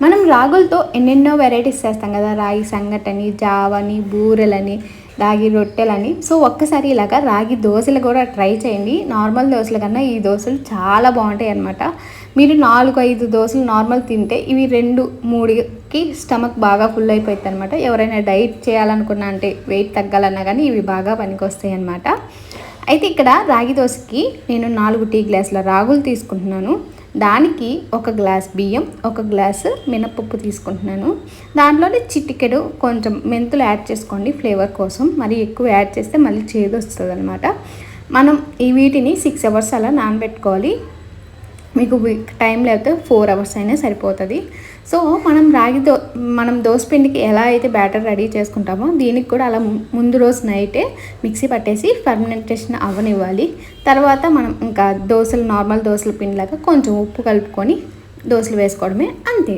మనం రాగులతో ఎన్నెన్నో వెరైటీస్ చేస్తాం కదా, రాగి సంగటని, జావని, బూరెలని, రాగి రొట్టెలని. సో ఒక్కసారి ఇలాగా రాగి దోశలు కూడా ట్రై చేయండి. నార్మల్ దోశల కన్నా ఈ దోశలు చాలా బాగుంటాయి అన్నమాట. మీరు 4-5 దోశలు నార్మల్ తింటే ఇవి 2-3కి స్టమక్ బాగా ఫుల్ అయిపోతుంది అనమాట. ఎవరైనా డైట్ చేయాలనుకున్నా, అంటే వెయిట్ తగ్గాలన్నా కానీ ఇవి బాగా పనికొస్తాయి అన్నమాట. అయితే ఇక్కడ రాగి దోశకి నేను 4 టీ గ్లాసుల రాగులు తీసుకుంటున్నాను. దానికి 1 గ్లాస్ బియ్యం, 1 గ్లాసు మినపప్పు తీసుకుంటున్నాను. దాంట్లోనే చిటికెడు కొంచెం మెంతులు యాడ్ చేసుకోండి ఫ్లేవర్ కోసం. మరి ఎక్కువ యాడ్ చేస్తే మళ్ళీ చేదు వస్తుంది అనమాట. మనం ఈ వీటిని 6 అవర్స్ అలా నానబెట్టుకోవాలి. మీకు టైం లేకపోతే 4 అవర్స్ అయినా సరిపోతుంది. సో మనం దోసపిండికి ఎలా అయితే బ్యాటర్ రెడీ చేసుకుంటామో దీనికి కూడా అలా ముందు రోజు నైటే మిక్సీ పట్టేసి ఫర్మెంటేషన్ అవ్వనివ్వాలి. తర్వాత మనం ఇంకా నార్మల్ దోశల పిండిలాగా కొంచెం ఉప్పు కలుపుకొని దోశలు వేసుకోవడమే, అంతే.